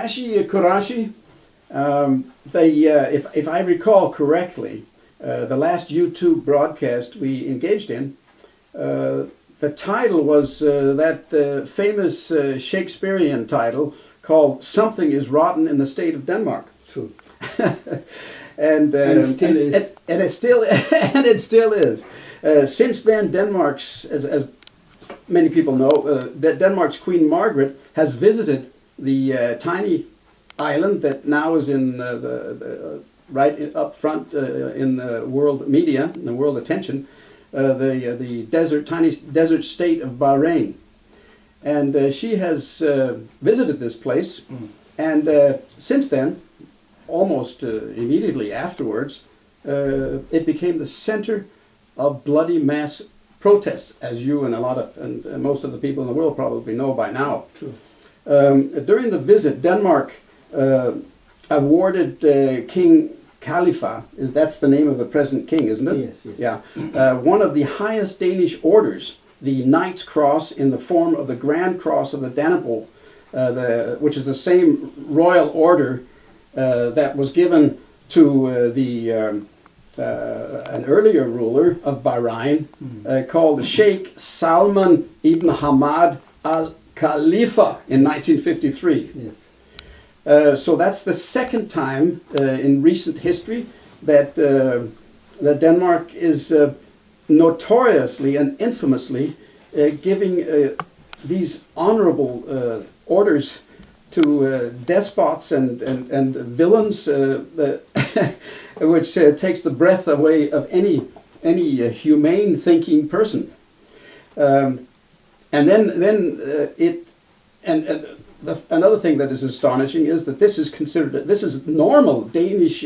Bashy Quraishy, if I recall correctly, the last YouTube broadcast we engaged in, the title was that famous Shakespearean title called "Something is Rotten in the State of Denmark." True. And it still is. And it still is. Since then, Denmark's, as many people know, that Denmark's Queen Margaret has visited the tiny island that now is in right up front in the world media, in the world attention, the tiny desert state of Bahrain, and she has visited this place, and since then, almost immediately afterwards, it became the center of bloody mass protests, as you and most of the people in the world probably know by now. True. During the visit, Denmark awarded King Khalifa, that's the name of the present king, isn't it? Yes, yes. Yeah. One of the highest Danish orders, the Knight's Cross in the form of the Grand Cross of the Dannebrog, which is the same royal order that was given to an earlier ruler of Bahrain called Sheikh Salman ibn Hamad al-Khalifa in 1953. Yes. So that's the second time in recent history that that Denmark is notoriously and infamously giving these honorable orders to despots and villains, which takes the breath away of any humane thinking person. Another thing that is astonishing is that this is normal Danish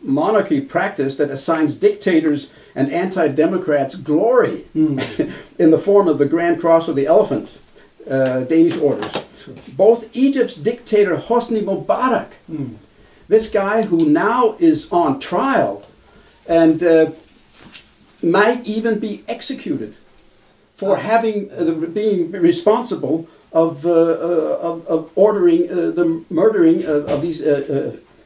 monarchy practice that assigns dictators and anti-democrats glory in the form of the Grand Cross of the Elephant, Danish orders. Sure. Both Egypt's dictator Hosni Mubarak, this guy who now is on trial and might even be executed for being responsible of ordering the murdering of these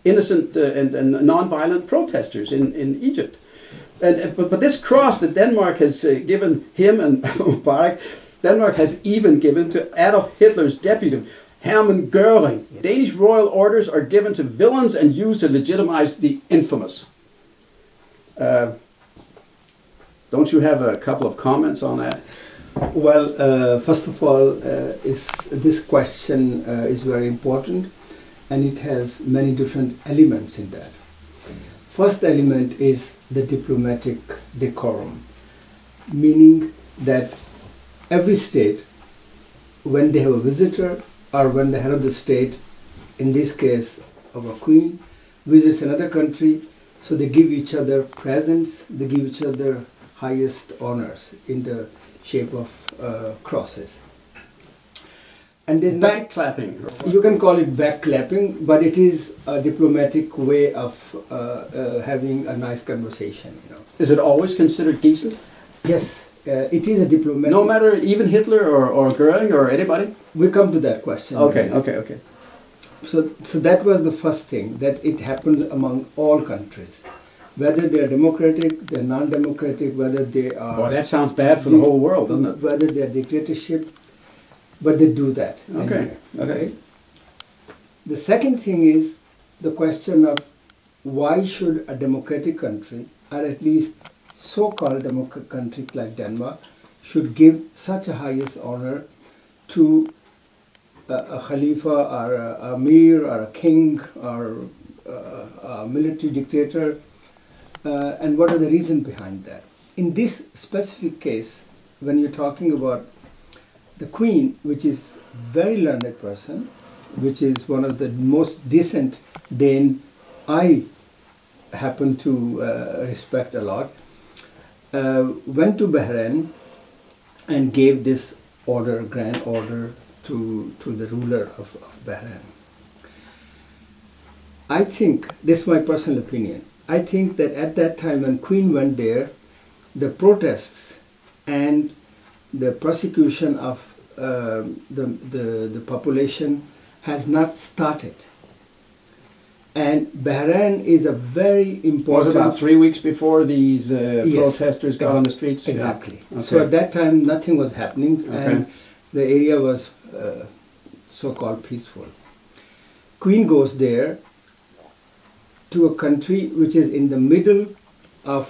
innocent and non-violent protesters in Egypt. But this cross that Denmark has given him and Mubarak, Denmark has even given to Adolf Hitler's deputy, Hermann Göring. Yes. Danish royal orders are given to villains and used to legitimize the infamous. Don't you have a couple of comments on that? Well, first of all, this question is very important, and it has many different elements in that. First element is the diplomatic decorum, meaning that every state, when they have a visitor or when the head of the state, in this case our queen, visits another country, so they give each other presents, they give each other highest honors in the shape of crosses. And there's back clapping. You can call it back clapping, but it is a diplomatic way of having a nice conversation. You know. Is it always considered decent? Yes, it is a diplomatic. No matter even Hitler or Göring or anybody? We come to that question. Okay, really. okay. So that was the first thing, that it happens among all countries. Whether they are democratic, they are non-democratic, whether they are... Well, that sounds bad for the whole world, doesn't it? Whether they are dictatorship, but they do that. Okay, anyway. okay. The second thing is the question of why should a democratic country, or at least so-called democratic country like Denmark, should give such a highest honor to a Khalifa or a Amir or a king or a military dictator, and what are the reasons behind that? In this specific case, when you're talking about the Queen, which is very learned person, which is one of the most decent Dane I happen to respect a lot, went to Bahrain and gave this order, grand order, to the ruler of Bahrain. I think, this is my personal opinion, I think that at that time when Queen went there, the protests and the persecution of the population has not started. And Bahrain is a very important... Was it about 3 weeks before these protesters got on the streets? Exactly. Yeah. Okay. So at that time nothing was happening, Okay. and the area was so-called peaceful. Queen goes there to a country which is in the middle of,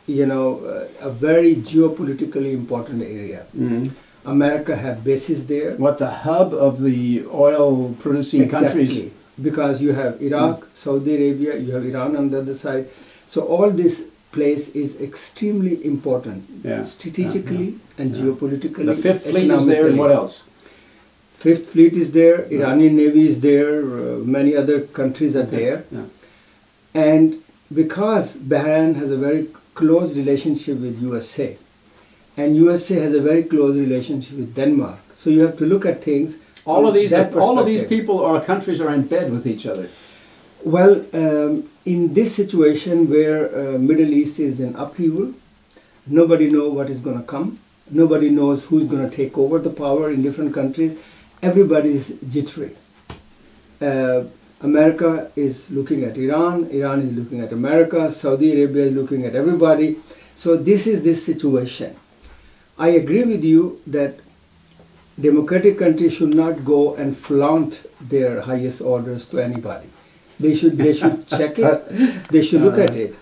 a very geopolitically important area. Mm-hmm. America have bases there. What, the hub of the oil-producing countries? Because you have Iraq, Saudi Arabia, you have Iran on the other side. So all this place is extremely important, strategically and geopolitically. The Fifth Fleet is there, and what else? Fifth Fleet is there, Iranian Navy is there, many other countries are there. Yeah. And because Bahrain has a very close relationship with USA, and USA has a very close relationship with Denmark, so you have to look at things. All of these people or countries are in bed with each other. Well, in this situation where Middle East is in upheaval, nobody knows what is going to come. Nobody knows who's going to take over the power in different countries. Everybody is jittery. America is looking at Iran is looking at America, Saudi Arabia is looking at everybody. So this is this situation. I agree with you that democratic countries should not go and flaunt their highest orders to anybody. They should check it, they should look at it.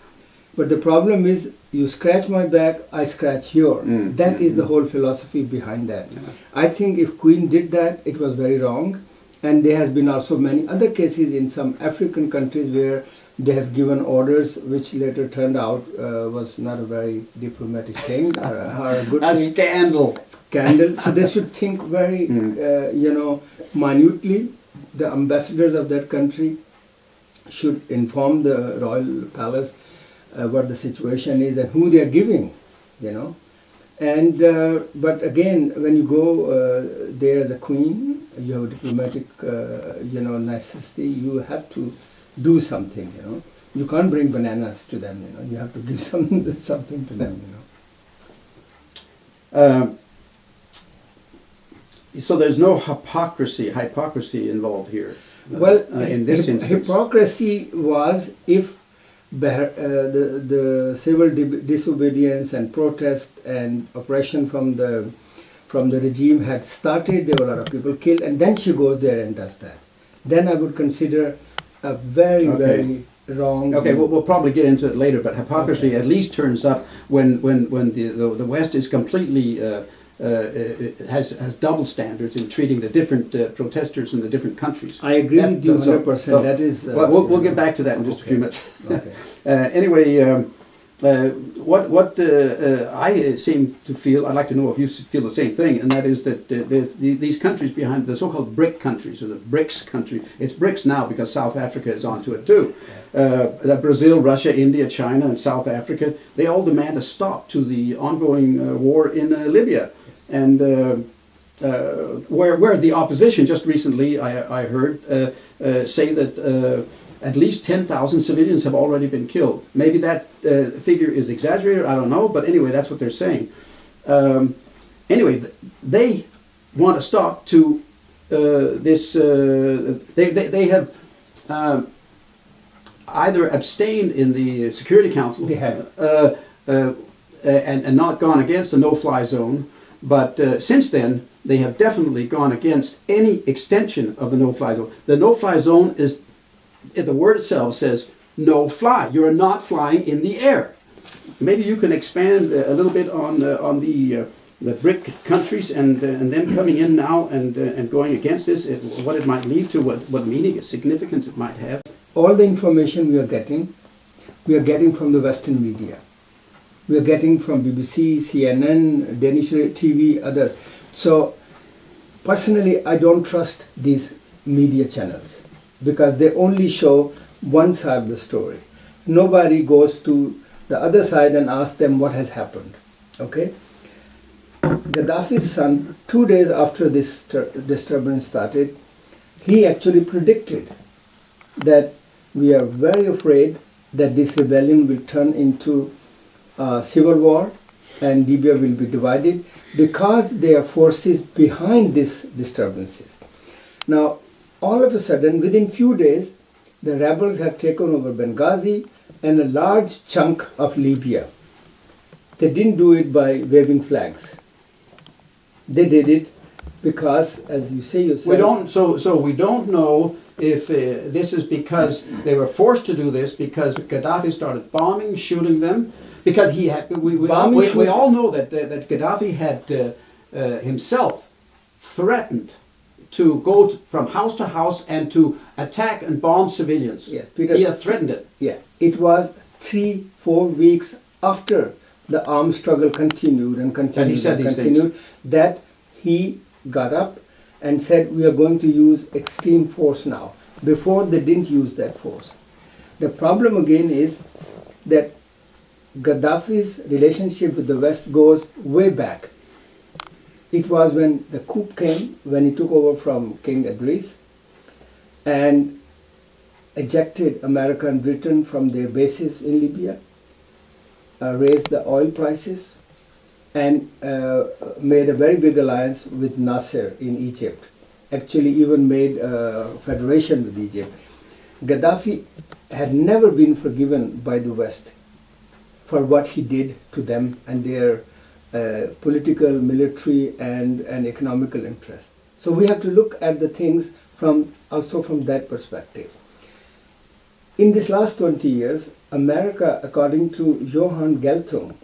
But the problem is, you scratch my back, I scratch yours. That is the whole philosophy behind that. I think if Queen did that, it was very wrong. And there has been also many other cases in some African countries where they have given orders which later turned out was not a very diplomatic thing or a good thing. Scandal. So they should think very, minutely. The ambassadors of that country should inform the royal palace what the situation is and who they are giving, And but again, when you go there, the Queen, you have a diplomatic, necessity. You have to do something, You can't bring bananas to them, You have to give something to them, So there's no hypocrisy involved here. Well, in this instance, hypocrisy was if the civil disobedience and protest and oppression from the regime had started, there were a lot of people killed, and then she goes there and does that. Then I would consider a very, very wrong. Okay, we'll probably get into it later, but hypocrisy at least turns up when the West is completely has double standards in treating the different protesters in the different countries. I agree with you 100%. So that is. We'll get back to that in just a few minutes. Okay. Anyway, what I seem to feel, I'd like to know if you feel the same thing, and that is that these countries behind the so-called BRIC countries, or the BRICS country, it's BRICS now because South Africa is onto it too. Brazil, Russia, India, China, and South Africa, they all demand a stop to the ongoing war in Libya. And where the opposition just recently, I heard, say that at least 10,000 civilians have already been killed. Maybe that figure is exaggerated, I don't know, but anyway, that's what they're saying. Anyway, they want to stop to this, they have either abstained in the Security Council and not gone against the no-fly zone, but since then, they have definitely gone against any extension of the no-fly zone. The no-fly zone is, the word itself says, no fly. You're not flying in the air. Maybe you can expand a little bit on the BRIC countries and them coming in now and going against this, what it might lead to, what meaning, significance it might have. All the information we are getting from the Western media. We are getting from BBC, CNN, Danish TV, others. So, personally, I don't trust these media channels because they only show one side of the story. Nobody goes to the other side and asks them what has happened. Okay? Gaddafi's son, 2 days after this disturbance started, he actually predicted that we are very afraid that this rebellion will turn into civil war and Libya will be divided because there are forces behind these disturbances. Now, all of a sudden, within few days, the rebels had taken over Benghazi and a large chunk of Libya. They didn't do it by waving flags. They did it because, as you say yourself, we don't. So we don't know if this is because they were forced to do this because Gaddafi started bombing, shooting them. Because he had, we all know that Gaddafi had himself threatened to go from house to house and to attack and bomb civilians. Yeah, Peter, he had threatened it. Yeah, it was 3-4 weeks after the armed struggle continued and continued that he said and these continued things. That he got up and said, we are going to use extreme force now. Before, they didn't use that force. The problem again is that Gaddafi's relationship with the West goes way back. It was when the coup came, when he took over from King Idris and ejected America and Britain from their bases in Libya, raised the oil prices, and made a very big alliance with Nasser in Egypt. Actually even made a federation with Egypt. Gaddafi had never been forgiven by the West for what he did to them and their political, military and economical interests. So we have to look at the things also from that perspective. In this last 20 years, America, according to Johann Geltung,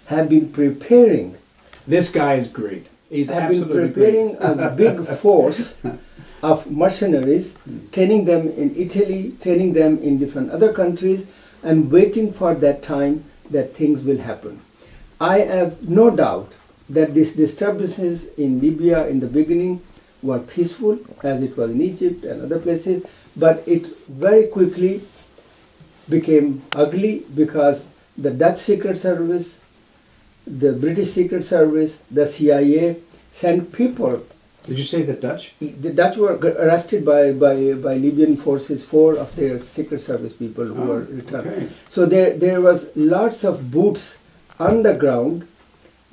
have been preparing. This guy is great. He's have been preparing great. a big force of mercenaries, training them in Italy, training them in different other countries, and waiting for that time that things will happen. I have no doubt that these disturbances in Libya in the beginning were peaceful, as it was in Egypt and other places, but it very quickly became ugly because the Dutch Secret Service, the British Secret Service, the CIA sent people. Did you say the Dutch? The Dutch were arrested by Libyan forces, 4 of their Secret Service people who were returned. Okay. So there was lots of boots on the ground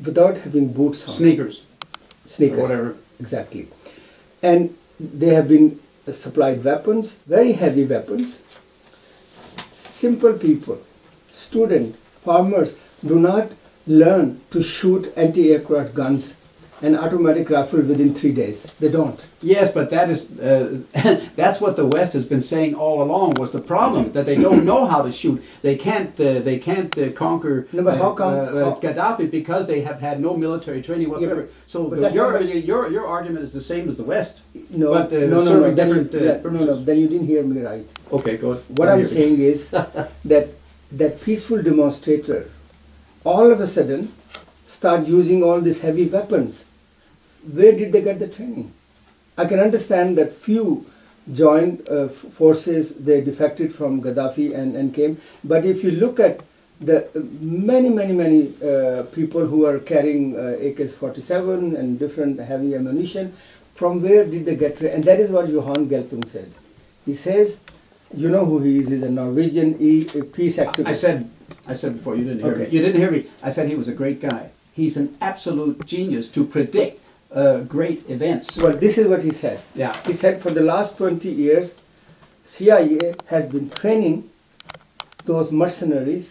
without having boots on. Sneakers. Or whatever. Exactly. And they have been supplied weapons, very heavy weapons. Simple people, students, farmers do not learn to shoot anti-aircraft guns and automatic rifle within 3 days. They don't. Yes, but that is that's what the West has been saying all along was the problem, that they don't know how to shoot. They can't conquer Gaddafi because they have had no military training whatsoever. Yeah, so your argument is the same as the West. No, but, no, different no, then you didn't hear me right. Okay, go ahead. What I'm saying is that peaceful demonstrators all of a sudden start using all these heavy weapons. Where did they get the training? I can understand that few joined forces, they defected from Gaddafi and came. But if you look at the many people who are carrying AK-47 and different heavy ammunition, from where did they get training? And that is what Johan Geltung said. He says, you know who he is? He's a Norwegian peace activist. I said before, you didn't hear Okay. me. You didn't hear me. I said he was a great guy. He's an absolute genius to predict great events. Well, this is what he said. Yeah. He said for the last 20 years, CIA has been training those mercenaries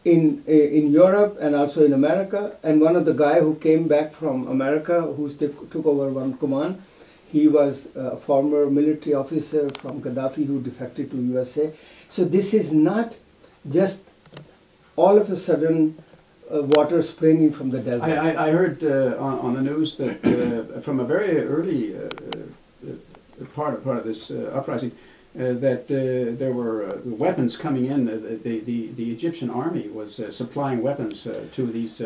in Europe and also in America. And one of the guy who came back from America, who took over one command, he was a former military officer from Gaddafi who defected to USA. So this is not just all of a sudden water springing from the desert. I heard on the news that from a very early part of this uprising that there were weapons coming in. The Egyptian army was supplying weapons to these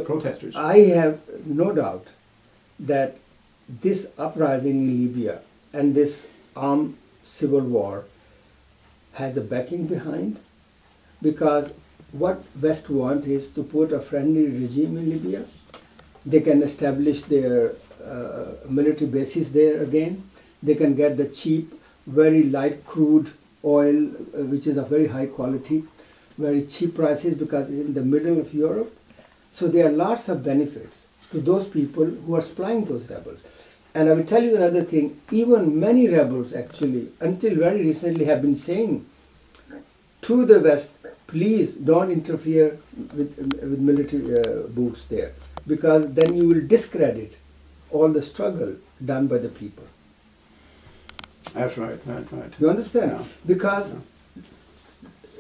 protesters. I have no doubt that this uprising in Libya and this armed civil war has a backing behind, because what West want is to put a friendly regime in Libya. They can establish their military bases there again. They can get the cheap, very light crude oil, which is of very high quality, very cheap prices because it's in the middle of Europe. So there are lots of benefits to those people who are supplying those rebels. And I will tell you another thing, even many rebels actually, until very recently, have been saying to the West, please don't interfere with military boots there, because then you will discredit all the struggle done by the people. That's right. You understand? Yeah. Because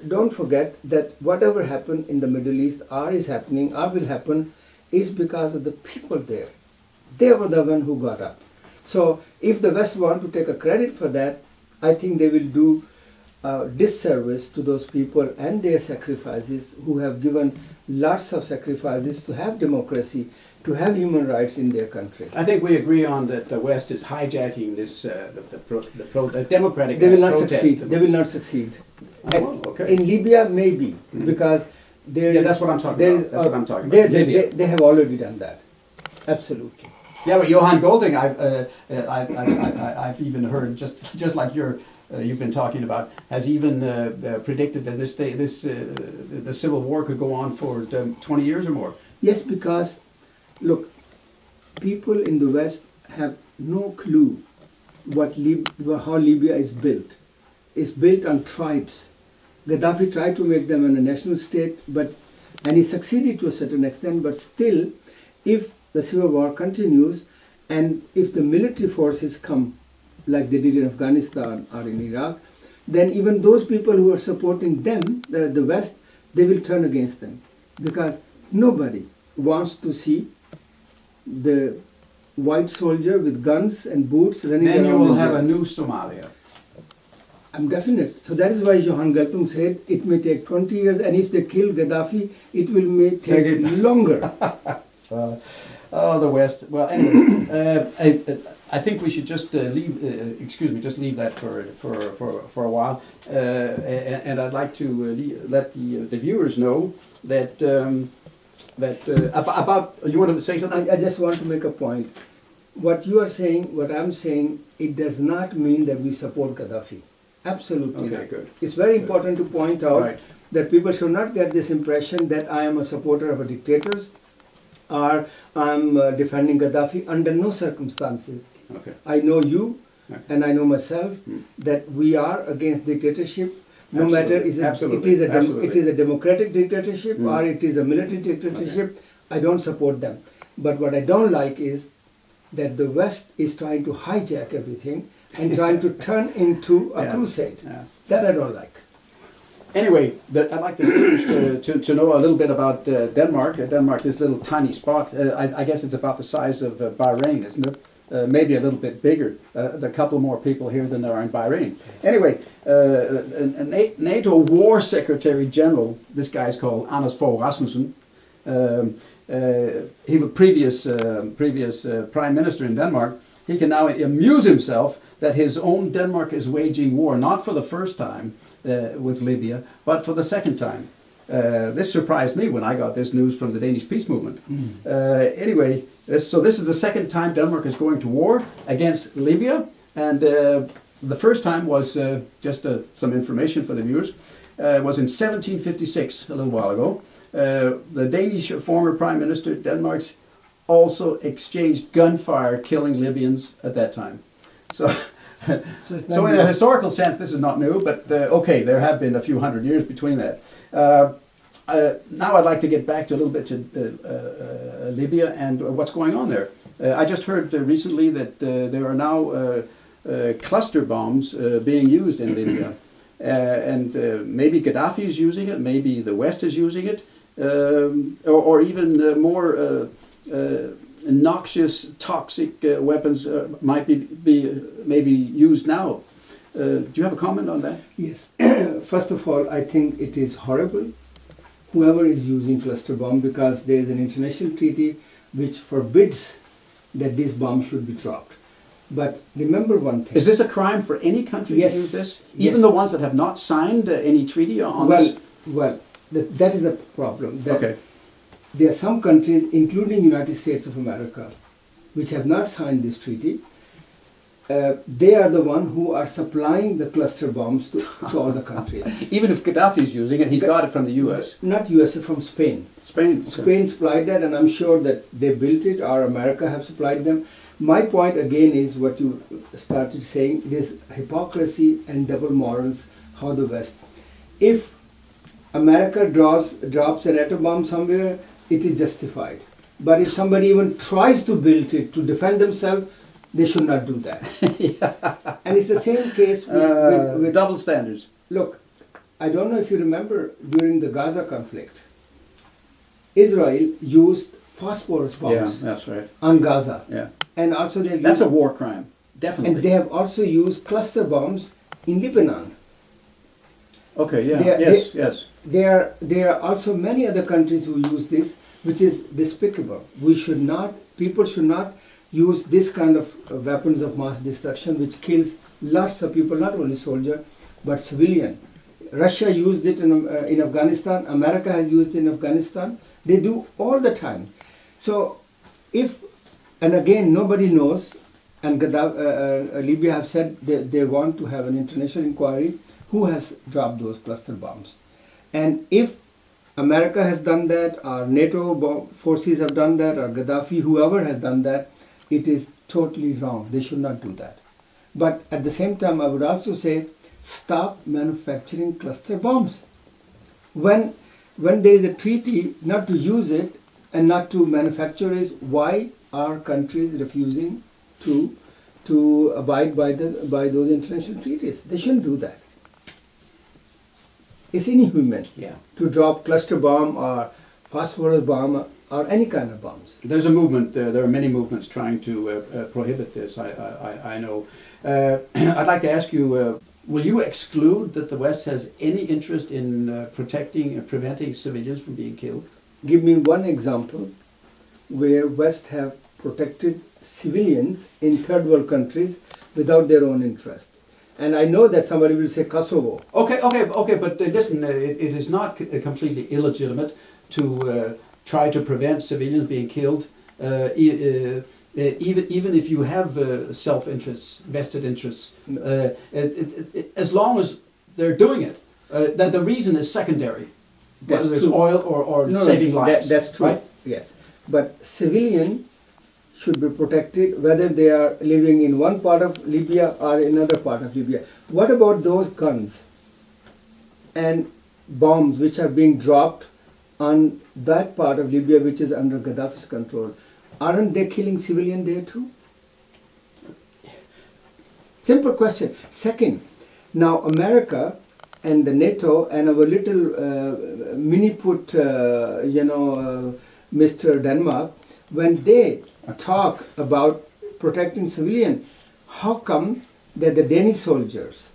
don't forget that whatever happened in the Middle East or is happening or will happen is because of the people there. They were the one who got up. So if the West want to take a credit for that, I think they will do disservice to those people and their sacrifices, who have given lots of sacrifices to have democracy, to have human rights in their country. I think we agree on that the West is hijacking this the democratic They will not protest. succeed. They will not succeed. Oh, okay. In Libya, maybe, because there Yeah, is- that's what I'm talking there about. is- That's what I'm talking about. Libya. They have already done that. Absolutely. Yeah, but Johan Golding, I've even heard, just like you've been talking about, has even predicted that the civil war could go on for 20 years or more. Yes, because, look, people in the West have no clue how Libya is built. It's built on tribes. Gaddafi tried to make them a national state, and he succeeded to a certain extent, but still, if the civil war continues, and if the military forces come, like they did in Afghanistan or in Iraq, then even those people who are supporting them, the West, they will turn against them. Because nobody wants to see the white soldier with guns and boots running around. Then you will have Libya. a new Somalia. I'm definite. So that is why Johan Galtung said it may take 20 years, and if they kill Gaddafi, it may take longer. Oh, the West. Well, anyway, I think we should just leave. Just leave that for a while. And I'd like to let the viewers know that about. You want to say something? I just want to make a point. What you are saying, what I'm saying, it does not mean that we support Gaddafi. Absolutely Okay, not. good. It's very important to point out Right. that people should not get this impression that I am a supporter of a dictator or I'm defending Gaddafi. Under no circumstances. Okay. I know you Okay. and I know myself that we are against dictatorship. No matter it is a democratic dictatorship or it is a military dictatorship. Okay. I don't support them. But what I don't like is that the West is trying to hijack everything and trying to turn into a crusade. Yeah. That I don't like. Anyway, I'd like the viewers to know a little bit about Denmark. Denmark, this little tiny spot. I guess it's about the size of Bahrain, isn't it? Maybe a little bit bigger. A couple more people here than there are in Bahrain. Anyway, NATO War Secretary General, this guy's called Anders Fogh Rasmussen. He was previous Prime Minister in Denmark. He can now amuse himself that his own Denmark is waging war, not for the first time with Libya, but for the second time. This surprised me when I got this news from the Danish peace movement. Anyway, so this is the second time Denmark is going to war against Libya, and the first time was, just some information for the viewers, was in 1756, a little while ago. The Danish former Prime Minister, Denmark's, also exchanged gunfire killing Libyans at that time. So in a historical sense, this is not new, but okay, there have been a few hundred years between that. Now I'd like to get back to a little bit to Libya and what's going on there. I just heard recently that there are now cluster bombs being used in Libya. And maybe Gaddafi is using it, maybe the West is using it, or even more noxious, toxic weapons might be maybe used now. Do you have a comment on that? Yes. First of all, I think it is horrible, whoever is using cluster bomb, because there is an international treaty which forbids that this bomb should be dropped. But remember one thing. Is this a crime for any country to use this? Even the ones that have not signed any treaty on this? Well, that is a problem. Okay. There are some countries, including United States of America, which have not signed this treaty. They are the ones who are supplying the cluster bombs to all the countries. Even if Gaddafi is using it, he's got it from the U.S. Not U.S., from Spain. Spain. Okay. Spain supplied that, and I'm sure that they built it, or America have supplied them. My point again is what you started saying, this hypocrisy and double morals, how the West. If America drops an atom bomb somewhere, it is justified. But if somebody even tries to build it to defend themselves, they should not do that. Yeah. And it's the same case with double standards. Look, I don't know if you remember during the Gaza conflict, Israel used phosphorus bombs that's right. on Gaza. Yeah. And also that's a war crime, definitely. And they have also used cluster bombs in Lebanon. Okay, yeah, yes. There are also many other countries who use this, which is despicable. People should not use this kind of weapons of mass destruction, which kills lots of people, not only soldiers, but civilian. Russia used it in Afghanistan. America has used it in Afghanistan. They do all the time. So and again, nobody knows, and Libya have said they want to have an international inquiry who has dropped those cluster bombs. And if America has done that, or NATO forces have done that, or Gaddafi, whoever has done that, it is totally wrong. They should not do that. But at the same time, I would also say, stop manufacturing cluster bombs. When there is a treaty not to use it and not to manufacture it, why are countries refusing to abide by those international treaties? They shouldn't do that. It's inhuman to drop cluster bomb or phosphorus bomb or any kind of bombs. There's a movement. There are many movements trying to prohibit this. I know. I'd like to ask you: will you exclude that the West has any interest in protecting and preventing civilians from being killed? Give me one example where West have protected civilians in third world countries without their own interest. And I know that somebody will say Kosovo. Okay, but listen, it is not completely illegitimate to try to prevent civilians being killed, even if you have self-interests, vested interests, as long as they're doing it. That the reason is secondary, whether it's oil or saving lives. That's true, right? Yes. But civilian should be protected whether they are living in one part of Libya or another part of Libya. What about those guns and bombs which are being dropped on that part of Libya which is under Gaddafi's control? Aren't they killing civilians there too? Simple question. Second, now America and the NATO and our little mini-put, Mr. Denmark, when they talk about protecting civilians, how come that the Danish soldiers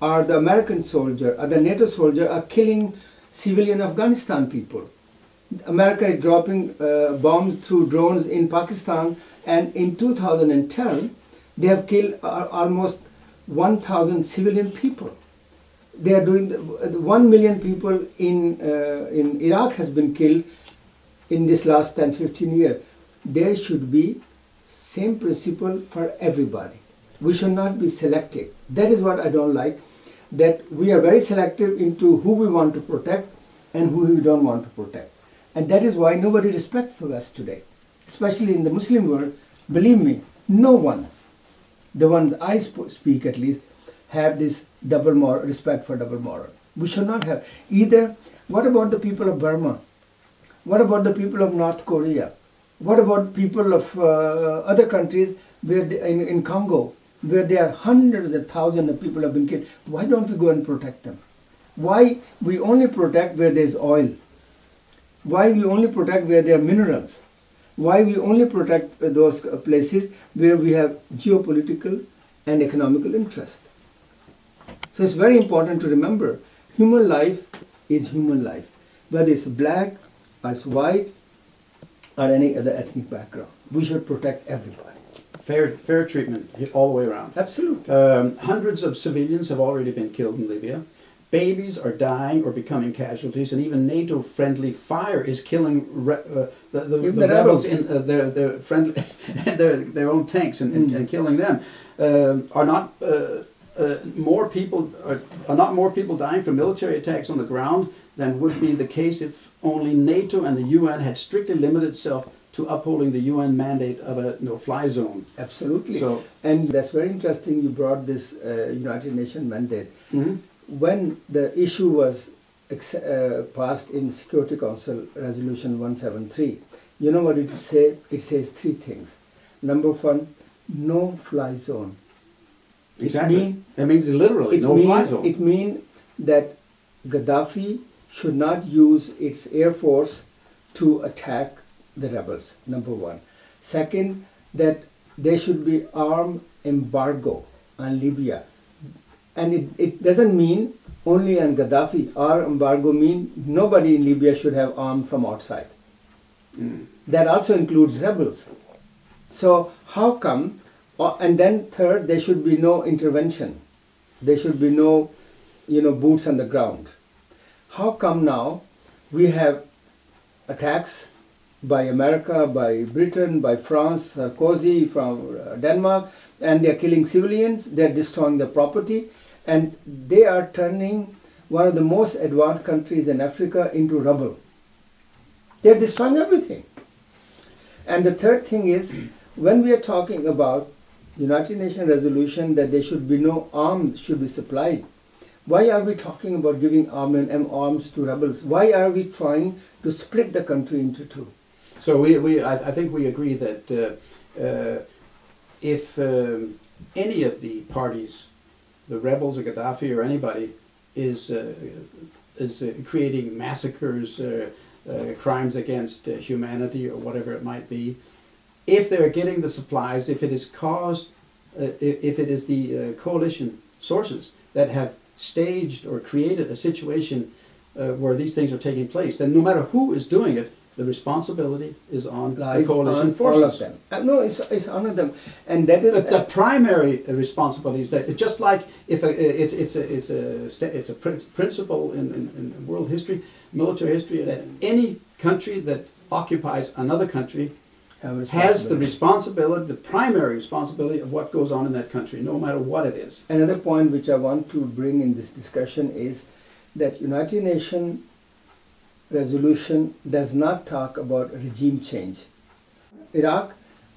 or the American soldier or the NATO soldier are killing civilian Afghanistan people? America is dropping bombs through drones in Pakistan, and in 2010 they have killed almost 1,000 civilian people. They are doing 1 million people in Iraq has been killed in this last 10-15 years. There should be same principle for everybody. We should not be selective. That is what I don't like, that we are very selective into who we want to protect and who we don't want to protect. And that is why nobody respects the West today, especially in the Muslim world. Believe me, no one, the ones I speak at least, have this double moral, respect for double moral. We should not have. Either, what about the people of Burma? What about the people of North Korea? What about people of other countries where in Congo, where there are hundreds of thousands of people have been killed? Why don't we go and protect them? Why we only protect where there is oil? Why we only protect where there are minerals? Why we only protect those places where we have geopolitical and economical interest? So it's very important to remember, human life is human life. Whether it's black, or it's white, or any other ethnic background. We should protect everybody. Fair treatment all the way around. Absolutely. Hundreds of civilians have already been killed in Libya. Babies are dying or becoming casualties, and even NATO-friendly fire is killing the rebels in their friendly their own tanks and killing them. Are not more people dying from military attacks on the ground than would be the case if only NATO and the UN had strictly limited itself to upholding the UN mandate of a no-fly zone. Absolutely. So, and that's very interesting you brought this United Nations mandate. mm-hmm. When the issue was passed in Security Council Resolution 173, you know what it says? It says three things. Number one, no-fly zone. Exactly. It means literally no-fly zone. It means that Gaddafi should not use its air force to attack the rebels, number one. Second, that there should be arm embargo on Libya. And it doesn't mean only on Gaddafi. Arm embargo means nobody in Libya should have arms from outside. Mm. That also includes rebels. So how come, and then third, there should be no intervention. There should be no, boots on the ground. How come now we have attacks by America, by Britain, by France, Sarkozy from Denmark, and they're killing civilians, they're destroying their property, and they are turning one of the most advanced countries in Africa into rubble. They're destroying everything. And the third thing is, when we are talking about United Nations resolution that there should be no arms should be supplied, why are we talking about giving arms to rebels? Why are we trying to split the country into two? So I think we agree that if any of the parties, the rebels or Gaddafi or anybody, is creating massacres, crimes against humanity or whatever it might be, if they're getting the supplies, if it is caused, if it is the coalition sources that have staged or created a situation where these things are taking place, then no matter who is doing it, the responsibility is on the coalition forces. All of them. No, it's on them, and that is the primary responsibility is that just like if it's a principle in world history, military history, that any country that occupies another country has the responsibility, the primary responsibility of what goes on in that country, no matter what it is. Another point which I want to bring in this discussion is that United Nations resolution does not talk about regime change. Iraq,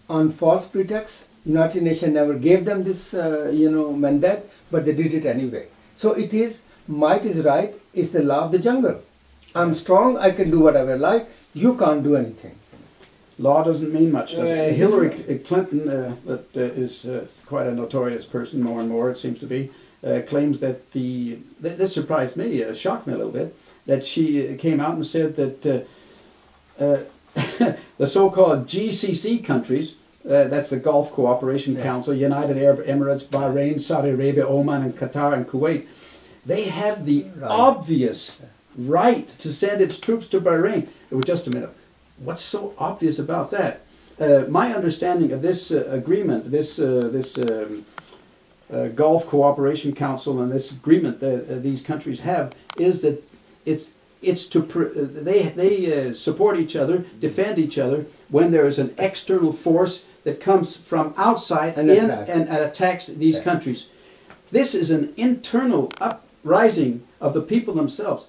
on false pretext, United Nations never gave them this, mandate, but they did it anyway. So it is, might is right, it's the law of the jungle. I'm strong, I can do whatever I like, you can't do anything. Law doesn't mean much. Hillary Clinton, that is quite a notorious person, more and more it seems to be, claims that this surprised me, shocked me a little bit, that she came out and said that the so-called GCC countries, that's the Gulf Cooperation Council, United Arab Emirates, Bahrain, Saudi Arabia, Oman, and Qatar, and Kuwait, they have the obvious right to send its troops to Bahrain. Well, just a minute. What's so obvious about that? My understanding of this agreement, this Gulf Cooperation Council and this agreement that these countries have is that they support each other, defend each other when there is an external force that comes from outside and attacks these countries. This is an internal uprising of the people themselves.